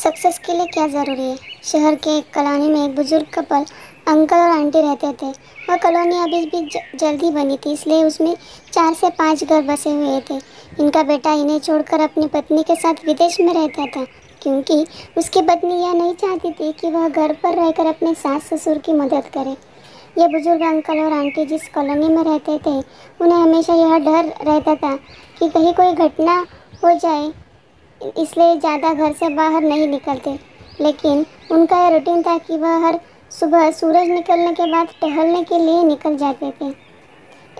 Success के लिए क्या ज़रूरी है। शहर के एक कॉलोनी में एक बुजुर्ग कपल अंकल और आंटी रहते थे। वह कॉलोनी अभी भी जल्दी बनी थी, इसलिए उसमें 4 से 5 घर बसे हुए थे। इनका बेटा इन्हें छोड़कर अपनी पत्नी के साथ विदेश में रहता था, क्योंकि उसकी पत्नी यह नहीं चाहती थी कि वह घर पर रहकर अपने सास ससुर की मदद करे। ये बुजुर्ग अंकल और आंटी जिस कॉलोनी में रहते थे, उन्हें हमेशा यह डर रहता था कि कहीं कोई घटना हो जाए, इसलिए ज़्यादा घर से बाहर नहीं निकलते। लेकिन उनका यह रूटीन था कि वह हर सुबह सूरज निकलने के बाद टहलने के लिए निकल जाते थे।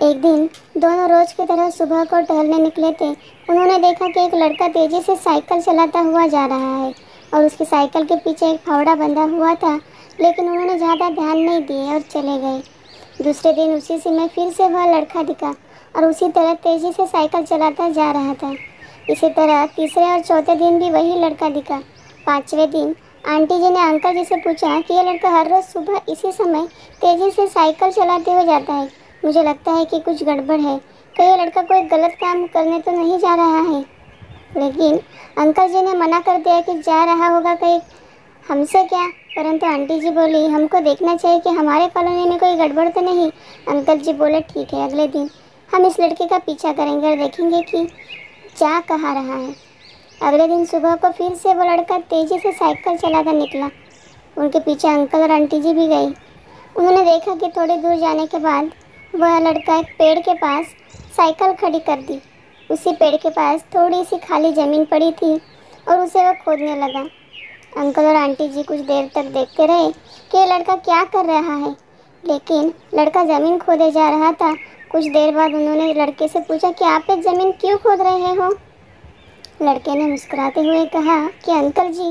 एक दिन दोनों रोज की तरह सुबह को टहलने निकले थे। उन्होंने देखा कि एक लड़का तेजी से साइकिल चलाता हुआ जा रहा है और उसकी साइकिल के पीछे एक फावड़ा बंधा हुआ था, लेकिन उन्होंने ज़्यादा ध्यान नहीं दिए और चले गए। दूसरे दिन उसी समय फिर से वह लड़का दिखा और उसी तरह तेजी से साइकिल चलाता जा रहा था। इसी तरह तीसरे और चौथे दिन भी वही लड़का दिखा। पांचवें दिन आंटी जी ने अंकल जी से पूछा कि यह लड़का हर रोज़ सुबह इसी समय तेजी से साइकिल चलाते हुए जाता है। मुझे लगता है कि कुछ गड़बड़ है। कहीं यह लड़का कोई गलत काम करने तो नहीं जा रहा है। लेकिन अंकल जी ने मना कर दिया कि जा रहा होगा कहीं हमसे क्या। परंतु आंटी जी बोली, हमको देखना चाहिए कि हमारे कॉलोनी में कोई गड़बड़ तो नहीं। अंकल जी बोले, ठीक है, अगले दिन हम इस लड़के का पीछा करेंगे और देखेंगे कि जा कहाँ रहा है। अगले दिन सुबह को फिर से वो लड़का तेजी से साइकिल चलाकर निकला। उनके पीछे अंकल और आंटी जी भी गई। उन्होंने देखा कि थोड़ी दूर जाने के बाद वह लड़का एक पेड़ के पास साइकिल खड़ी कर दी। उसी पेड़ के पास थोड़ी सी खाली ज़मीन पड़ी थी और उसे वह खोदने लगा। अंकल और आंटी जी कुछ देर तक देखते रहे कि यह लड़का क्या कर रहा है, लेकिन लड़का ज़मीन खोदे जा रहा था। कुछ देर बाद उन्होंने लड़के से पूछा कि आप ये ज़मीन क्यों खोद रहे हो। लड़के ने मुस्कुराते हुए कहा कि अंकल जी,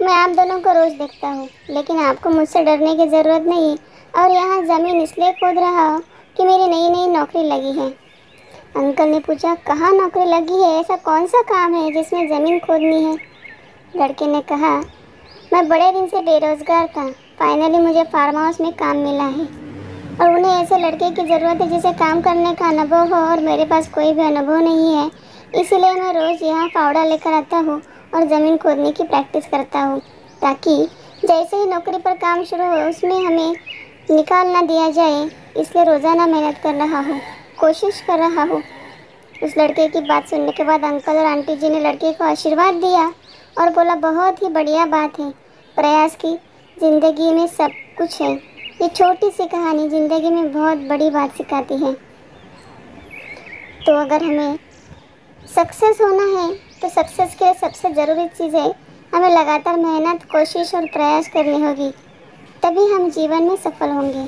मैं आप दोनों को रोज़ देखता हूँ, लेकिन आपको मुझसे डरने की ज़रूरत नहीं। और यहाँ ज़मीन इसलिए खोद रहा हूँ कि मेरी नई नई नौकरी लगी है। अंकल ने पूछा, कहाँ नौकरी लगी है? ऐसा कौन सा काम है जिसमें ज़मीन खोदनी है? लड़के ने कहा, मैं बड़े दिन से बेरोज़गार था, फाइनली मुझे फार्म हाउस में काम मिला है और उन्हें ऐसे लड़के की ज़रूरत है जिसे काम करने का अनुभव हो, और मेरे पास कोई भी अनुभव नहीं है। इसीलिए मैं रोज़ यहाँ फावड़ा लेकर आता हूँ और ज़मीन खोदने की प्रैक्टिस करता हूँ, ताकि जैसे ही नौकरी पर काम शुरू हो उसमें हमें निकाल ना दिया जाए। इसलिए रोज़ाना मेहनत कर रहा हूँ, कोशिश कर रहा हूँ। उस लड़के की बात सुनने के बाद अंकल और आंटी जी ने लड़के को आशीर्वाद दिया और बोला, बहुत ही बढ़िया बात है, प्रयास की ज़िंदगी में सब कुछ है। ये छोटी सी कहानी ज़िंदगी में बहुत बड़ी बात सिखाती है। तो अगर हमें सक्सेस होना है तो सक्सेस के लिए सबसे ज़रूरी चीज़ है हमें लगातार मेहनत, कोशिश और प्रयास करनी होगी, तभी हम जीवन में सफल होंगे।